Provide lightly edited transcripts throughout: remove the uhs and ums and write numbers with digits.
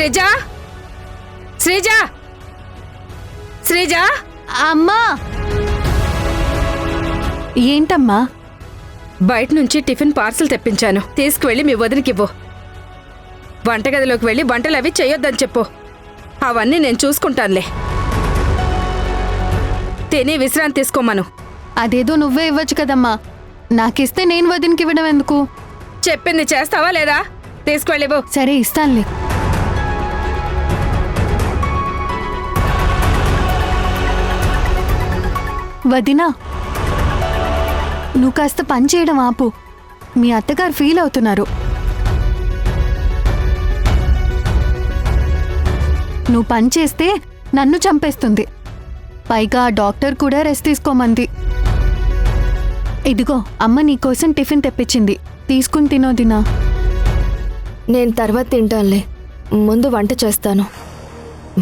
శ్రీజ, శ్రీజ, శ్రీజ. అమ్మా. ఏంటమ్మా? బయట నుంచి టిఫిన్ పార్సల్ తెప్పించాను, తీసుకువెళ్ళి మీ వదినకివ్వు. వంటగదిలోకి వెళ్ళి వంటలు అవి చెయ్యొద్దని చెప్పు. అవన్నీ నేను చూసుకుంటానులే. తిని విశ్రాంతి తీసుకోమను. అదేదో నువ్వే ఇవ్వచ్చు కదమ్మా. నాకిస్తే నేను వదినకి ఇవ్వడం ఎందుకు? చెప్పింది చేస్తావా లేదా? తీసుకువెళ్ళివ్వు. సరే, ఇస్తానులే. వదినా, నువ్వు కాస్త పని చేయడం ఆపు. మీ అత్తగారు ఫీల్ అవుతున్నారు. నువ్వు పని చేస్తే నన్ను చంపేస్తుంది. పైగా డాక్టర్ కూడా రెస్ట్ తీసుకోమంది. ఇదిగో అమ్మ నీకోసం టిఫిన్ తెప్పించింది, తీసుకుని తినోదినా. నేను తర్వాత తింటానులే, ముందు వంట చేస్తాను.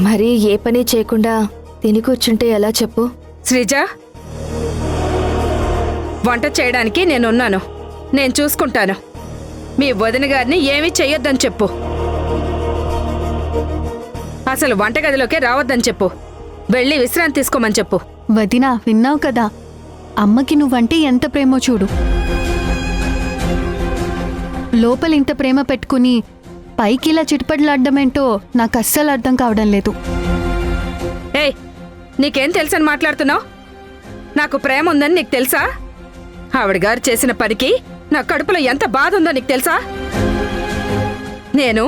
మరి ఏ పని చేయకుండా తిని కూర్చుంటే ఎలా చెప్పు? శ్రీజ, వంట చేయడానికి నేనున్నాను, నేను చూసుకుంటాను. మీ వదిన గారిని ఏమీ చెయ్యొద్దని చెప్పు. అసలు వంటగదిలోకే రావద్దని చెప్పు. వెళ్ళి విశ్రాంతి తీసుకోమని చెప్పు. వదినా, విన్నావు కదా, అమ్మకి నువ్వంటే ఎంత ప్రేమో చూడు. లోపల ఇంత ప్రేమ పెట్టుకుని పైకి ఇలా చిట్పట్లాడమేంటో నాకు అస్సలు అర్థం కావడం లేదు. ఏయ్, నీకేం తెలుసని మాట్లాడుతున్నావు? నాకు ప్రేమ ఉందని నీకు తెలుసా? ఆవిడ గారు చేసిన పనికి నా కడుపులో ఎంత బాధ ఉందో నీకు తెలుసా? నేను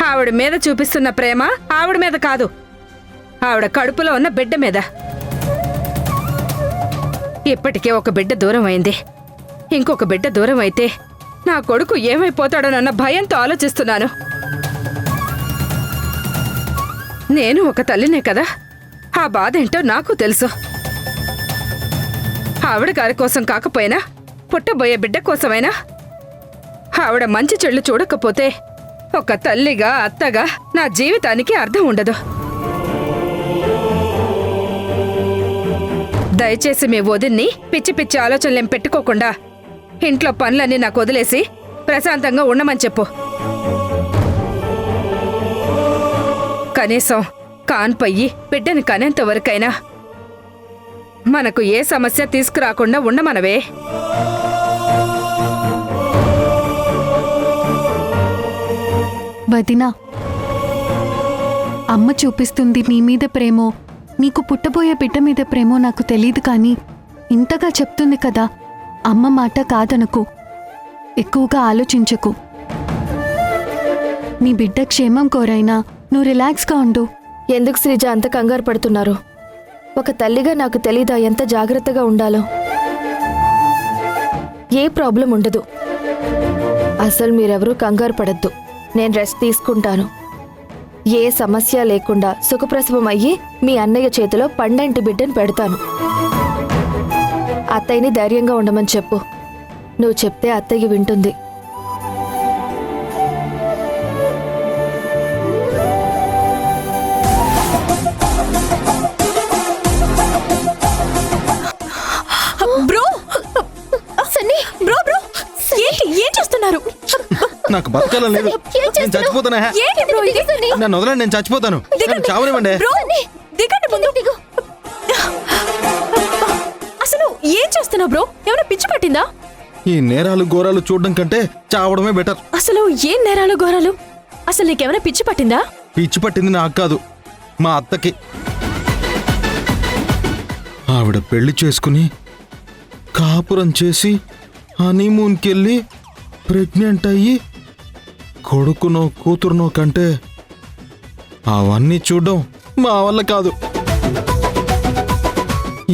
ఆవిడ మీద చూపిస్తున్న ప్రేమ ఆవిడ మీద కాదు, ఆవిడ కడుపులో ఉన్న బిడ్డ మీద. ఇప్పటికే ఒక బిడ్డ దూరం అయింది, ఇంకొక బిడ్డ దూరం అయితే నా కొడుకు ఏమైపోతాడోనన్న భయంతో ఆలోచిస్తున్నాను. నేను ఒక తల్లినే కదా, ఆ బాధ ఏంటో నాకు తెలుసు. ఆవిడ గారి కోసం కాకపోయినా పుట్టబోయే బిడ్డ కోసమైనా ఆవిడ మంచి చెళ్ళు చూడకపోతే ఒక తల్లిగా అత్తగా నా జీవితానికి అర్థం ఉండదు. దయచేసి మీ వదిన్ని పిచ్చి పిచ్చి ఆలోచనలేం పెట్టుకోకుండా ఇంట్లో పనులన్నీ నాకు వదిలేసి ప్రశాంతంగా ఉండమని చెప్పు. కనీసం కాన్పయ్యి బిడ్డని కనేంత వరకైనా మనకు ఏ సమస్య తీసుకురాకుండా ఉండమనవే. వదినా, అమ్మ చూపిస్తుంది నీ మీద ప్రేమో నీకు పుట్టబోయే బిడ్డ మీద ప్రేమో నాకు తెలీదు, కానీ ఇంతగా చెప్తుంది కదా, అమ్మ మాట కాదనకు, ఎక్కువగా ఆలోచించకు. నీ బిడ్డ క్షేమం కోరైనా నువ్వు రిలాక్స్గా ఉండు. ఎందుకు శ్రీజ అంత కంగారు పడుతున్నారు? ఒక తల్లిగా నాకు తెలీదా ఎంత జాగ్రత్తగా ఉండాలో? ఏ ప్రాబ్లం ఉండదు. అసలు మీరెవరూ కంగారు పడద్దు. నేను రెస్ట్ తీసుకుంటాను. ఏ సమస్య లేకుండా సుఖప్రసవం అయ్యి మీ అన్నయ్య చేతిలో పండంటి బిడ్డను పెడతాను. అత్తయ్యని ధైర్యంగా ఉండమని చెప్పు. నువ్వు చెప్తే అత్తయ్య వింటుంది. నాకు బతకాలని లేదు, నేను చచ్చిపోతానా? నన్ను వదలండి, నేను చచ్చిపోతాను. చావనివ్వండి. అసలు ఏం చేస్తున్నావు బ్రో? ఏమైనా పిచ్చి పట్టిందా? ఈ నేరాలు ఘోరాలు చూడడం కంటే చావడమే బెటర్. అసలు ఏం నేరాలు ఘోరాలు? అసలు నీకేమైనా పిచ్చి పట్టిందా? పిచ్చి పట్టింది నాకు కాదు, మా అత్తకి. ఆవిడ పెళ్లి చేసుకుని కాపురం చేసి హనీమూన్కి వెళ్ళి ప్రెగ్నెంట్ అయ్యి కొడుకునో కూతురునో కంటే అవన్నీ చూడడం మా వల్ల కాదు.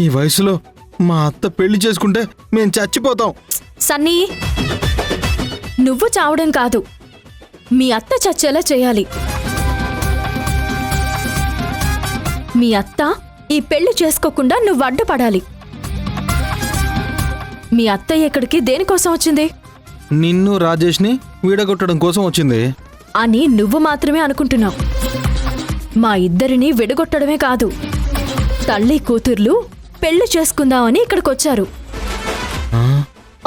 ఈ వయసులో మా అత్త పెళ్లి చేసుకుంటే మేము చచ్చిపోతాం. సన్నీ, నువ్వు చావడం కాదు, మీ అత్త చచ్చేలా చేయాలి. మీ అత్త ఈ పెళ్లి చేసుకోకుండా నువ్వు అడ్డుపడాలి. మీ అత్త ఇక్కడికి దేనికోసం వచ్చింది? నిన్ను రాజేష్ని విడగొట్టడం కోసం వచ్చింది అని నువ్వు మాత్రమే అనుకుంటున్నావు. మా ఇద్దరిని విడగొట్టడమే కాదు, తల్లి కూతుర్లు పెళ్లి చేసుకుందామని ఇక్కడికొచ్చారు.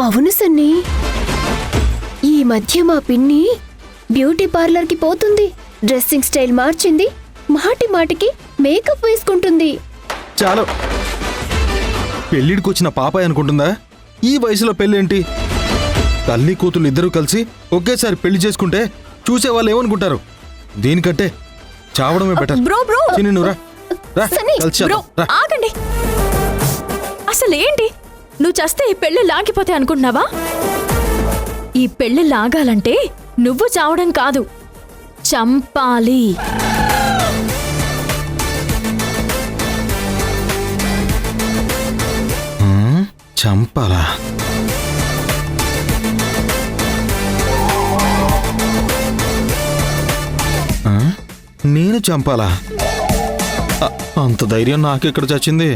అవును సన్నీ, ఈ మధ్య మా పిన్ని బ్యూటీ పార్లర్కి పోతుంది. డ్రెస్సింగ్ స్టైల్ మార్చింది, మాటి మాటికి మేకప్ వేసుకుంటుంది. చాలు. పెళ్ళిడికి వచ్చిన పాపాయి అనుకుంటుందా? ఈ వయసులో పెళ్ళేంటి? తల్లి కూతురు ఇద్దరూ కలిసి ఒకేసారి పెళ్లి చేసుకుంటే చూసేవాళ్ళు ఏమనుకుంటారు? దీనికంటే చావడమే బెటర్. బ్రో బ్రో చిన్ని నువ్వు రా. రా, సన్నీ, కలిసి బ్రో చేద్దాం. రా. ఆగండి. అసలు ఏంటి? నువ్వు చస్తే ఈ పెళ్లి లాగిపోతే అనుకుంటున్నావా? ఈ పెళ్లి లాగాలంటే నువ్వు చావడం కాదు, చంపాలి. చంపాలా? ఆ? నేను చంపాలా? అంత ధైర్యం నాకెక్కడ చచ్చింది?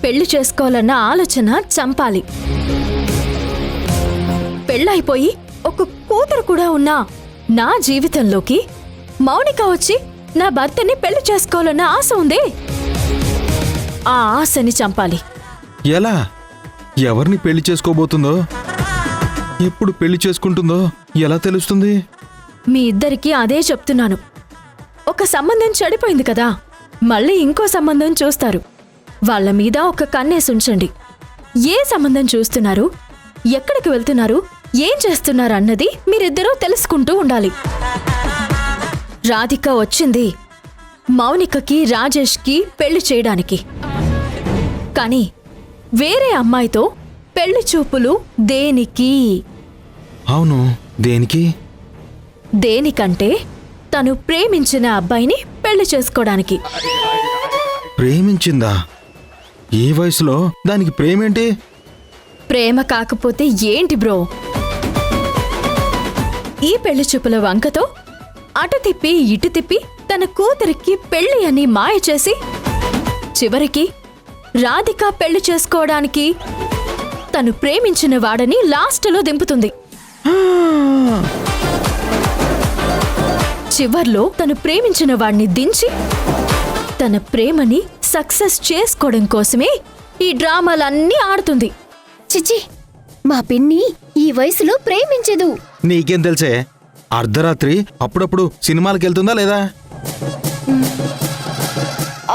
పెళ్లి చేసుకోవాలన్న ఆలోచన చంపాలి. పెళ్ళైపోయి ఒక కూతురు కూడా ఉన్నా నా జీవితంలోకి మౌనిక వచ్చి నా భర్తని పెళ్లి చేసుకోవాలన్న ఆశ ఉంది. ఆ ఆశని చంపాలి. ఎలా? ఎవరిని పెళ్లి చేసుకోబోతుందో, ఎప్పుడు పెళ్లి చేసుకుంటుందో ఎలా తెలుస్తుంది? మీ ఇద్దరికీ అదే చెప్తున్నాను. ఒక సంబంధం చెడిపోయింది కదా, మళ్ళీ ఇంకో సంబంధం చూస్తారు. వాళ్ళ మీద ఒక కన్నేసి ఉంచండి. ఏ సంబంధం చూస్తున్నారు, ఎక్కడికి వెళ్తున్నారు, ఏం చేస్తున్నారు అన్నది మీరిద్దరూ తెలుసుకుంటూ ఉండాలి. రాధిక వచ్చింది మౌనికకి రాజేష్కి పెళ్లి చేయడానికి. కానీ వేరే అమ్మాయితో పెళ్లి చూపులు దేనికి? అవును, దేనికి? దేనికంటే తను ప్రేమించిన అబ్బాయిని పెళ్లి చేసుకోవడానికి. ప్రేమించిందా? ఈ వయసులో దానికి ప్రేమేంటి? ప్రేమ కాకపోతే ఏంటి బ్రో? ఈ పెళ్లి చూపుల వంకతో అటు తిప్పి ఇటు తిప్పి తన కూతురికి పెళ్లి అని మాయ చేసి చివరికి రాధిక పెళ్లి చేసుకోవడానికి తను ప్రేమించిన వాడని లాస్టులో దింపుతుంది. చివర్లో తను ప్రేమించిన వాడిని దించి తన ప్రేమని సక్సెస్ చేసుకోవడం కోసమే ఈ డ్రామాలన్నీ ఆడుతుంది. చిచి, మా పిన్ని ఈ వయసులో ప్రేమించదు. నీకేం తెలుసే? అర్ధరాత్రి అప్పుడప్పుడు సినిమాలకు వెళ్తుందా లేదా?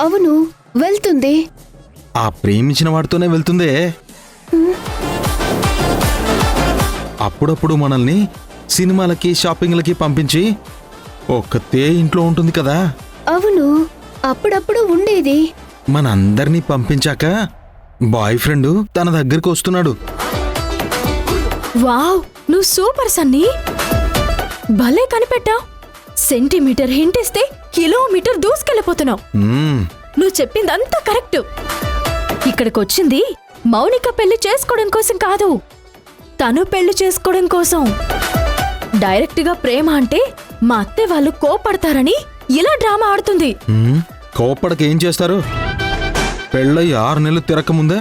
అవును, వెళ్తుంది. ఆ ప్రేమించిన వాడితోనే వెళ్తుందే. అప్పుడప్పుడు మనల్ని సినిమాలకి షాపింగ్లకి పంపించి ఒక్కతే ఇంట్లో ఉంటుంది కదా. అవును, అప్పుడప్పుడు ఉండేది. మనందరినీ పంపించాక బాయ్ ఫ్రెండ్ తన దగ్గరికి వస్తున్నాడు. వావ్, నువ్వు సూపర్ సన్నీ. భలే కనిపెట్టావు. సెంటీమీటర్ హింట్ ఇస్తే కిలోమీటర్ దూసుకెళ్ళిపోతున్నావు. నువ్వు చెప్పిందంతా కరెక్ట్. ఇక్కడికొచ్చింది మౌనిక పెళ్లి చేసుకోవడం కోసం కాదు, తను పెళ్లి చేసుకోవడం కోసం. డైరెక్ట్గా ప్రేమ అంటే మా అత్తే వాళ్ళు కోపడతారని ఇలా డ్రామా ఆడుతుంది. కోప్పడక ఏం చేస్తారు? పెళ్ళయి 6 నెలలు తిరగకముందే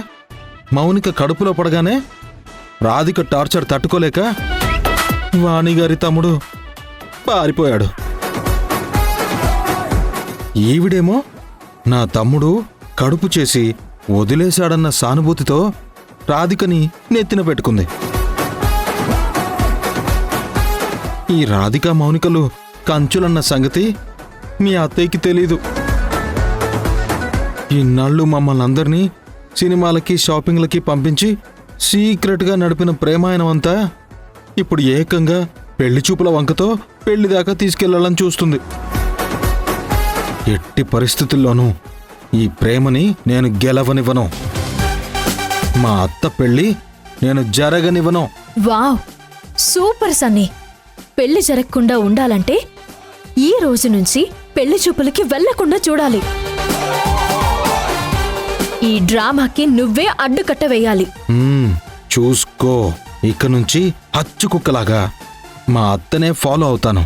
మౌనిక కడుపులో పడగానే రాధిక టార్చర్ తట్టుకోలేక వాణిగారి తమ్ముడు పారిపోయాడు. ఈవిడేమో నా తమ్ముడు కడుపు చేసి వదిలేశాడన్న సానుభూతితో రాధికని నెత్తిన పెట్టుకుంది. ఈ రాధిక మౌనికలు కంచులన్న సంగతి మీ అత్తయ్యకి తెలీదు. ఇన్నాళ్ళు మమ్మల్ని అందరినీ సినిమాలకి షాపింగ్లకి పంపించి సీక్రెట్గా నడిపిన ప్రేమాయణం అంతా ఇప్పుడు ఏకంగా పెళ్లి చూపుల వంకతో పెళ్లి దాకా తీసుకెళ్లాలని చూస్తుంది. ఎట్టి పరిస్థితుల్లోనూ ఈ ప్రేమని నేను గెలవనివ్వను. మా అత్త పెళ్లి నేను జరగనివ్వను. Wow, super Sunny. పెళ్లి జరగకుండా ఉండాలంటే ఈ రోజు నుంచి పెళ్లి చూపులకి వెళ్లకుండా చూడాలి. ఈ డ్రామాకి నువ్వే అడ్డుకట్ట వేయాలి. చూసుకో, ఇక నుంచి హచ్చు కుక్కలాగా మా అత్తనే ఫాలో అవుతాను.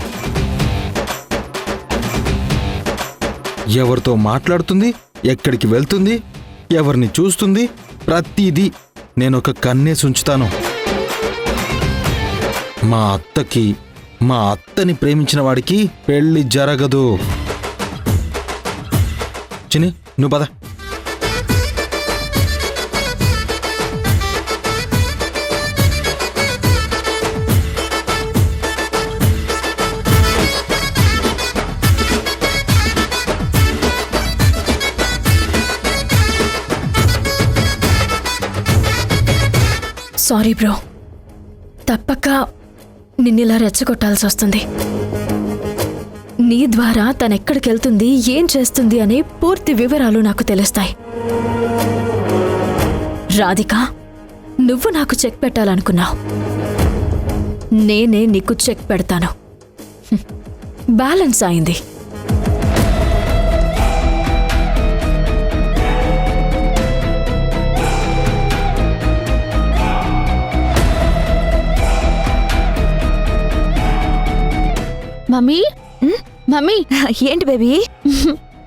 ఎవరితో మాట్లాడుతుంది, ఎక్కడికి వెళ్తుంది, ఎవరిని చూస్తుంది, ప్రతిదీ నేనొక కన్నేసి ఉంచుతాను. మా అత్తని ప్రేమించిన వాడికి పెళ్లి జరగదు. చిన్ని, నువ్వు పద. సారీ బ్రో, తప్పక నిన్నిలా రెచ్చగొట్టాల్సి వస్తుంది. నీ ద్వారా తనెక్కడికెళ్తుంది, ఏం చేస్తుంది అనే పూర్తి వివరాలు నాకు తెలుస్తాయి. రాధిక, నువ్వు నాకు చెక్ పెట్టాలనుకున్నావు, నేనే నీకు చెక్ పెడతాను. బ్యాలెన్స్ అయింది. మమ్మీ మమ్మీ ఏంటి బేబీ?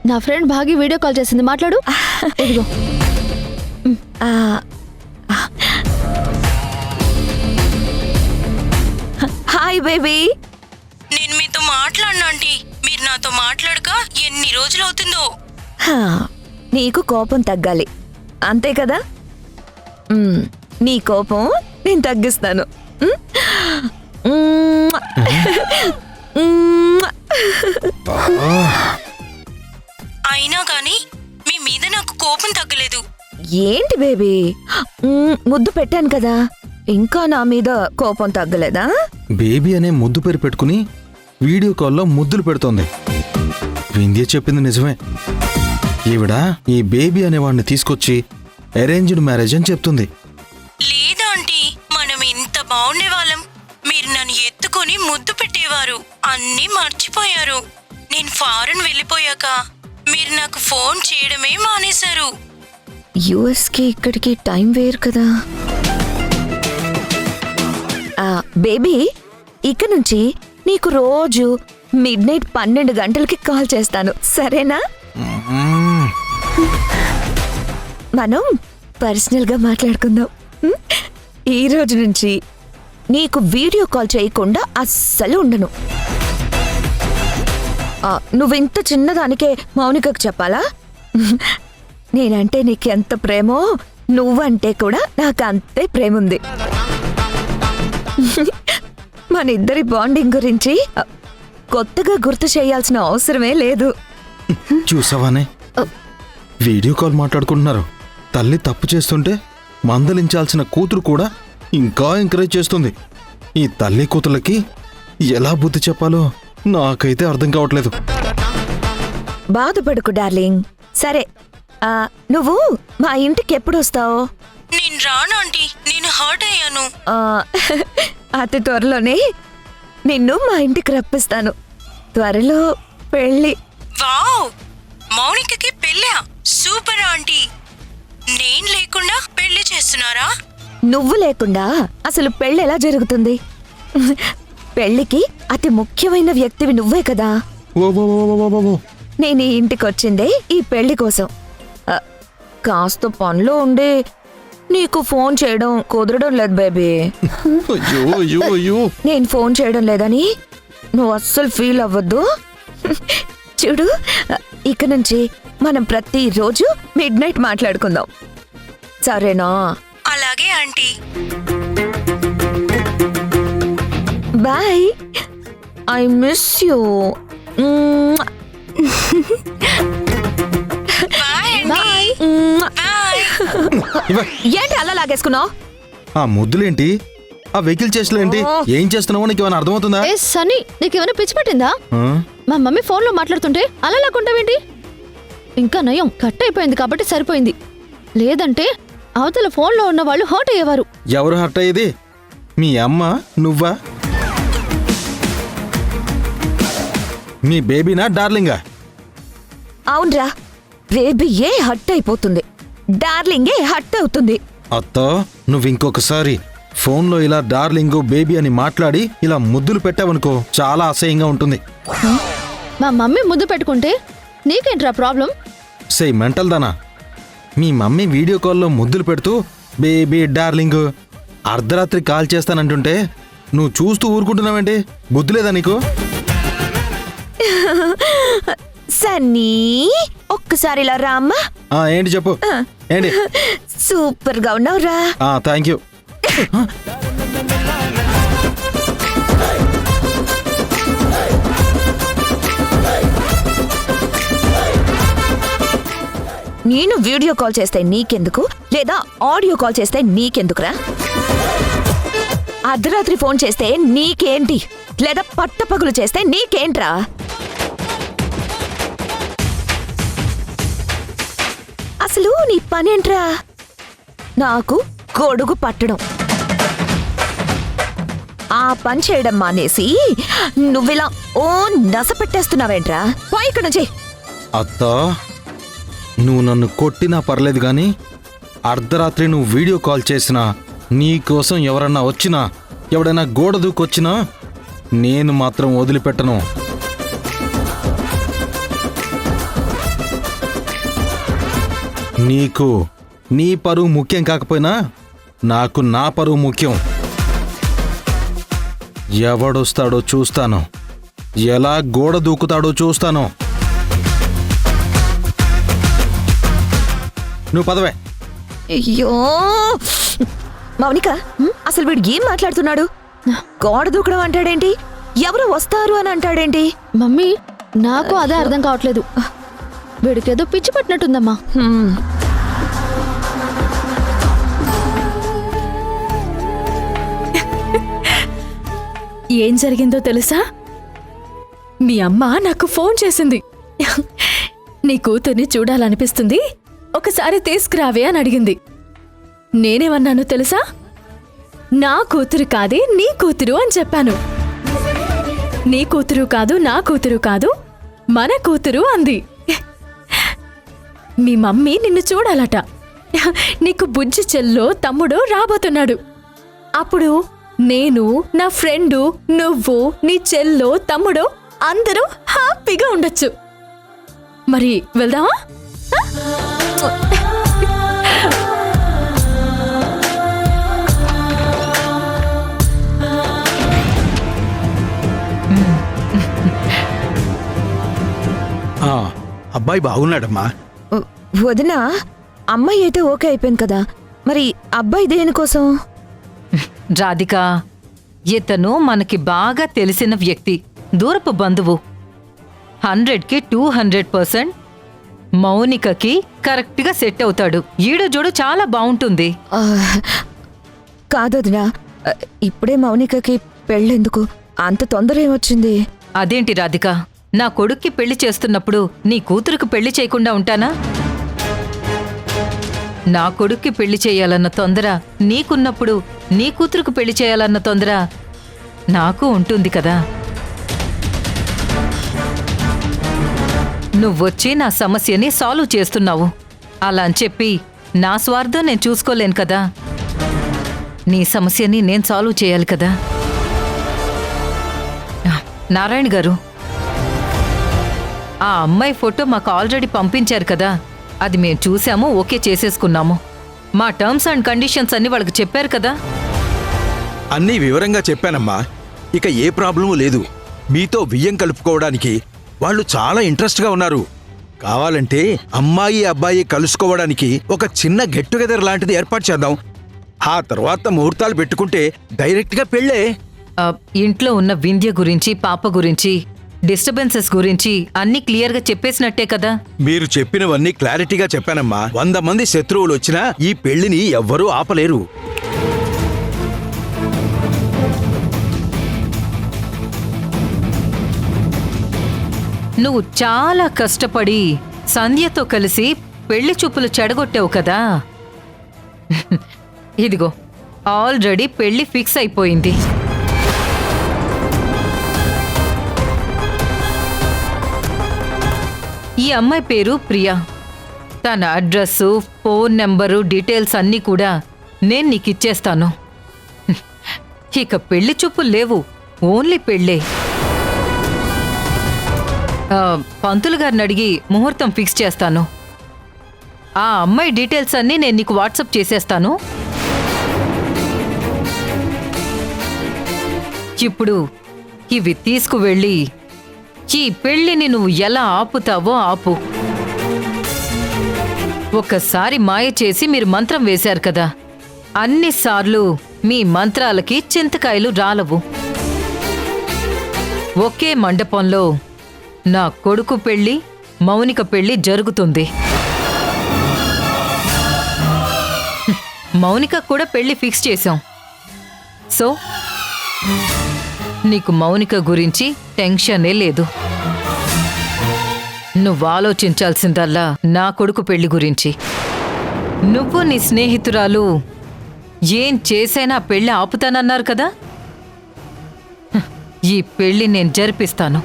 నా ఫ్రెండ్ భాగి వీడియో కాల్ చేసింది, మాట్లాడు. ఇదిగో. Hi baby. నేను మీతో మాట్లాడను ఆంటీ. మీరు నాతో మాట్లాడక ఎన్ని రోజులు అవుతుందో. నీకు కోపం తగ్గాలి అంతే కదా? నీ కోపం నేను తగ్గిస్తాను. అయినా కానీ మీ మీద నాకు కోపం తగ్గలేదు. ఏంటి బేబీ, ముద్దు పెట్టాను కదా, ఇంకా నా మీద కోపం తగ్గలేదా? బేబీ అనే ముద్దు పేరు పెట్టుకుని వీడియో కాల్లో ముద్దులు పెడుతోంది. వింధ్య చెప్పింది నిజమే. ఈవిడ ఈ బేబీ అనేవాడిని తీసుకొచ్చి అరేంజ్డ్ మ్యారేజ్ అని చెప్తుంది. లేదా ఆంటీ, మనం ఇంత బాగుండే వాళ్ళం. మీరు నన్ను ఎత్తుకొని ముద్దు పెట్టేవారు, అన్నీ మర్చిపోయారు. నేను ఫారెన్ వెళ్ళిపోయాక మీరు నాకు ఫోన్ చేయడమే మానేశారు. యుఎస్కి ఇక్కడికి టైం వేరు కదా. బేబీ, ఇక నుంచి నీకు రోజు మిడ్నైట్ 12 గంటలకి కాల్ చేస్తాను, సరేనా? మనం పర్సనల్గా మాట్లాడుకుందాం. ఈ రోజు నుంచి నీకు వీడియో కాల్ చేయకుండా అస్సలు ఉండను. నువ్వింత చిన్నదానికే మౌనికకు చెప్పాలా? నేనంటే నీకెంత ప్రేమో నువ్వంటే కూడా నాకు అంతే ప్రేమ ఉంది. మన ఇద్దరి బాండింగ్ గురించి కొత్తగా గుర్తు చేయాల్సిన అవసరమే లేదు. చూసావానే, వీడియో కాల్ మాట్లాడుకుంటున్నారు. తల్లి తప్పు చేస్తుంటే మందలించాల్సిన కూతురు కూడా ఇంకా ఎంకరేజ్ చేస్తుంది. ఈ తల్లి కూతుర్లకి ఎలా బుద్ధి చెప్పాలో నాకైతే అర్థం కావట్లేదు. బాధపడుకు డార్లింగ్. సరే, నువ్వు మా ఇంటికి ఎప్పుడు వస్తావు? నేను రాను ఆంటీ, నేను హర్ట్ అయ్యాను. అతి త్వరలోనే నిన్ను మా ఇంటికి రప్పిస్తాను. త్వరలో పెళ్ళి. వావ్, మౌనికకి పెళ్ళా? Super aunty. నేను లేకుండా పెళ్లి చేస్తున్నారా? నువ్వు లేకుండా అసలు పెళ్ళి ఎలా జరుగుతుంది? పెళ్ళికి అతి ముఖ్యమైన వ్యక్తివి నువ్వే కదా. నేను ఈ ఇంటికి వచ్చిందే ఈ పెళ్లి కోసం. కాస్త పనిలో ఉండి నీకు ఫోన్ చేయడం కుదరడం లేదు బేబీ. నేను ఫోన్ చేయడం లేదని నువ్వు అస్సలు ఫీల్ అవ్వద్దు. చూడు, ఇక నుంచి మనం ప్రతిరోజు మిడ్నైట్ మాట్లాడుకుందాం, సరేనా? అలాగే aunty. Bye, I miss you. Bye aunty. Bye. Bye. ఏంటి అలా లాగేసుకున్నావు? ఆ ముద్దులేంటి, ఆ వెహికల్ చేష్టలేంటి, ఏం చేస్తున్నావో నీకు ఏమైనా అర్థమవుతుందా? ఏ సన్నీ, నీకేమైనా పిచ్చి పట్టిందా? ఆ? మా మమ్మీ ఫోన్లో మాట్లాడుతుంటే అలా లాక్కుంటావేంటి? ఇంకా నయం, కట్ అయిపోయింది కాబట్టి సరిపోయింది. లేదంటే అవతల ఫోన్లో ఉన్న వాళ్ళు హర్ట్ అయ్యేవారు. ఎవరు హర్ట్ అయ్యేది? మీ అమ్మ, నువ్వా? మీ బేబీనా డార్లింగా? అవునరా, బేబీయే హట్ అయిపోతుంది, డార్లింగే హట్ అవుతుంది. అత్త, నువ్వు ఇంకొకసారి ఫోన్లో ఇలా డార్లింగు బేబీ అని మాట్లాడి ఇలా ముద్దులు పెట్టావనుకో చాలా అసహ్యంగా ఉంటుంది. మా మమ్మీ ముద్దు పెట్టుకుంటే నీకేంట్రా ప్రాబ్లం? సే మెంటల్ దానా, మీ మమ్మీ వీడియో కాల్లో ముద్దులు పెడుతూ బేబీ డార్లింగు అర్ధరాత్రి కాల్ చేస్తానంటుంటే నువ్వు చూస్తూ ఊరుకుంటున్నావేంటి? బుద్ధి లేదా నీకు? సన్నీ, ఒక్కసారి ఇలా రామ్మా. ఏంటి చెప్పు, ఏంటి? సూపర్ గా ఉన్నావురా. Thank you. నేను వీడియో కాల్ చేస్తే నీకెందుకు, లేదా ఆడియో కాల్ చేస్తే నీకెందుకురా? అర్ధరాత్రి ఫోన్ చేస్తే నీకేంటి, లేదా పట్టపగులు చేస్తే నీకేంట్రా? అసలు నీ పనేంట్రా? నాకు గొడుగు పట్టడం. ఆ పని చేయడం మానేసి నువ్విలా ఓ నస పెట్టేస్తున్నావేంట్రా? పో ఇక్కడి నుంచి. అత్తా, నువ్వు నన్ను కొట్టినా పర్లేదు గాని అర్ధరాత్రి నువ్వు వీడియో కాల్ చేసినా, నీకోసం ఎవరన్నా వచ్చినా, ఎవడైనా గోడ దూకొచ్చినా నేను మాత్రం వదిలిపెట్టను. నీకు నీ పరువు ముఖ్యం కాకపోయినా నాకు నా పరువు ముఖ్యం. ఎవడొస్తాడో చూస్తాను, ఎలా గోడ దూకుతాడో చూస్తాను. నువ్వు పదవే. అయ్యో మౌనిక, అసలు వీడు ఏం మాట్లాడుతున్నాడు? గోడ దూకడం అంటాడేంటి? ఎవరు వస్తారు అని అంటాడేంటి? మమ్మీ నాకు అదే అర్థం కావట్లేదు. వీడికేదో పిచ్చి పట్టినట్టుందమ్మా. హ్మ్. ఏం జరిగిందో తెలుసా? మీ అమ్మ నాకు ఫోన్ చేసింది. నీ కూతుర్ని చూడాలనిపిస్తుంది, ఒకసారి తీసుకురావే అని అడిగింది. నేనేమన్నాను తెలుసా? నా కూతురు కాదే నీ కూతురు అని చెప్పాను. నీ కూతురు కాదు, నా కూతురు కాదు, మన కూతురు అంది. మీ మమ్మీ నిన్ను చూడాలట. నీకు బుజ్జి చెల్లో తమ్ముడు రాబోతున్నాడు. అప్పుడు నేను, నా ఫ్రెండు, నువ్వు, నీ చెల్లో తమ్ముడు అందరూ హ్యాపీగా ఉండొచ్చు. మరి వెళ్దామా? అబ్బాయి బాగున్నాడమ్మా. వదినా, అమ్మాయి అయితే ఓకే అయిపోయింది కదా, మరి అబ్బాయి దేనికోసం? రాధిక, ఇతను మనకి బాగా తెలిసిన వ్యక్తి, దూరపు బంధువు. 100కి 200% మౌనికకి కరెక్ట్గా సెట్ అవుతాడు. ఈడు జోడు చాలా బాగుంటుంది. కాదొదినా, ఇప్పుడే మౌనికకి పెళ్ళెందుకు? అంత తొందర ఏమొచ్చింది? అదేంటి రాధిక, నా కొడుక్కి పెళ్లి చేస్తున్నప్పుడు నీ కూతురుకు పెళ్లి చేయకుండా ఉంటానా? నా కొడుక్కి పెళ్లి చేయాలన్న తొందర నీకున్నప్పుడు నీ కూతురుకు పెళ్లి చేయాలన్న తొందర నాకు ఉంటుంది కదా. నువ్వొచ్చి నా సమస్యని సాల్వ్ చేస్తున్నావు. అలా అని చెప్పి నా స్వార్థం నేను చూసుకోలేను కదా. నీ సమస్యని నేను సాల్వ్ చేయాలి కదా. నారాయణ గారు, ఆ అమ్మాయి ఫోటో మాకు ఆల్రెడీ పంపించారు కదా, అది మేము చూసాము, ఓకే చేసేసుకున్నాము. మా టర్మ్స్ అండ్ కండిషన్స్ అన్ని వాళ్ళకి చెప్పారు కదా. అన్నీ వివరంగా చెప్పానమ్మా. ఇక ఏ ప్రాబ్లము లేదు. మీతో బియ్యం కలుపుకోవడానికి వాళ్ళు చాలా ఇంట్రెస్ట్గా ఉన్నారు. కావాలంటే అమ్మాయి అబ్బాయి కలుసుకోవడానికి ఒక చిన్న గెట్ టుగెదర్ లాంటిది ఏర్పాటు చేద్దాం. ఆ తర్వాత ముహూర్తాలు పెట్టుకుంటే డైరెక్ట్గా పెళ్ళే. ఇంట్లో ఉన్న వింధ్య గురించి, పాప గురించి, డిస్టర్బెన్సెస్ గురించి అన్ని క్లియర్గా చెప్పేసినట్టే కదా. మీరు చెప్పినవన్నీ క్లారిటీగా చెప్పానమ్మా. 100 మంది శత్రువులు వచ్చినా ఈ పెళ్లిని ఎవ్వరూ ఆపలేరు. నువ్వు చాలా కష్టపడి సంధ్యతో కలిసి పెళ్లి చూపులు చెడగొట్టావు కదా. ఇదిగో ఆల్రెడీ పెళ్లి ఫిక్స్ అయిపోయింది. ఈ అమ్మాయి పేరు ప్రియా. తన అడ్రస్సు, ఫోన్ నెంబరు, డీటెయిల్స్ అన్నీ కూడా నేను నీకు ఇచ్చేస్తాను. ఇక పెళ్లి చూపులు లేవు, ఓన్లీ పెళ్ళే. పంతులు గారిని అడిగి ముహూర్తం ఫిక్స్ చేస్తాను. ఆ అమ్మాయి డీటెయిల్స్ అన్నీ నేను నీకు వాట్సాప్ చేసేస్తాను. ఇప్పుడు ఇవి తీసుకువెళ్ళి ఈ పెళ్లిని నువ్వు ఎలా ఆపుతావో ఆపు. ఒక్కసారి మాయ చేసి మీరు మంత్రం వేశారు కదా, అన్నిసార్లు మీ మంత్రాలకి చింతకాయలు రాలవు. ఒకే మండపంలో నా కొడుకు పెళ్లి, మౌనిక పెళ్లి జరుగుతుంది. మౌనిక కూడా పెళ్లి ఫిక్స్ చేశాం. సో నీకు మౌనిక గురించి టెన్షనే లేదు. నువ్వు ఆలోచించాల్సిందల్లా నా కొడుకు పెళ్లి గురించి. నువ్వు నీ స్నేహితురాలు ఏం చేసైనా పెళ్లి ఆపుతానన్నారు కదా, ఈ పెళ్లి నేను జరిపిస్తాను.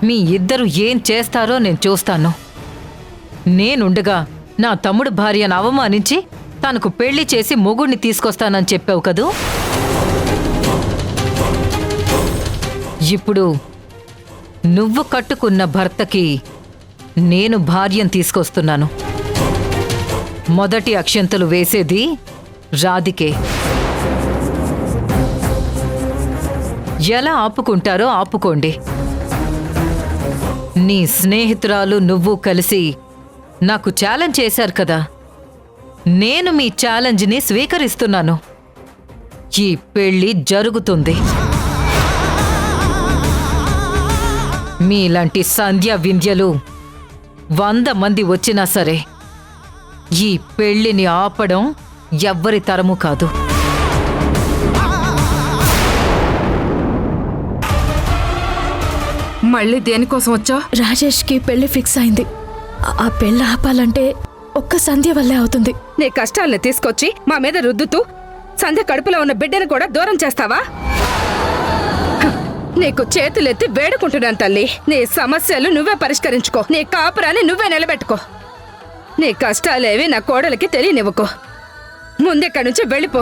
మీ ఇద్దరు ఏం చేస్తారో నేను చూస్తాను. నేనుండగా నా తమ్ముడు భార్యను అవమానించి తనకు పెళ్లి చేసి మొగుడిని తీసుకొస్తానని చెప్పావు కదూ. ఇప్పుడు నువ్వు కట్టుకున్న భర్తకి నేను భార్యను తీసుకొస్తున్నాను. మొదటి అక్షంతలు వేసేది రాధికే. ఎలా ఆపుకుంటారో ఆపుకోండి. నీ స్నేహితురాలు నువ్వు కలిసి నాకు ఛాలెంజ్ చేశారు కదా, నేను మీ ఛాలెంజ్ని స్వీకరిస్తున్నాను. ఈ పెళ్లి జరుగుతుంది. మీలాంటి సంధ్య వింధ్యలు 100 మంది వచ్చినా సరే ఈ పెళ్లిని ఆపడం ఎవ్వరి తరము కాదు. మళ్ళీ దేనికోసం వచ్చావు? రాజేష్కి పెళ్లి ఫిక్స్ అయింది. ఆ పెళ్లి ఆపాలంటే ఒక్క సంధ్య వల్లే అవుతుంది. నీ కష్టాల్ని తీసుకొచ్చి మా మీద రుద్దుతూ సంధ్య కడుపులో ఉన్న బిడ్డను కూడా దూరం చేస్తావా? హ, నీకు చేతులెత్తి వేడుకుంటున్నాను తల్లి. నీ సమస్యలు నువ్వే పరిష్కరించుకో. నీ కాపురాన్ని నువ్వే నిలబెట్టుకో. నీ కష్టాలేవి నా కోడలికి తెలియనివ్వకో. ముందెక్కడి నుంచి వెళ్ళిపో.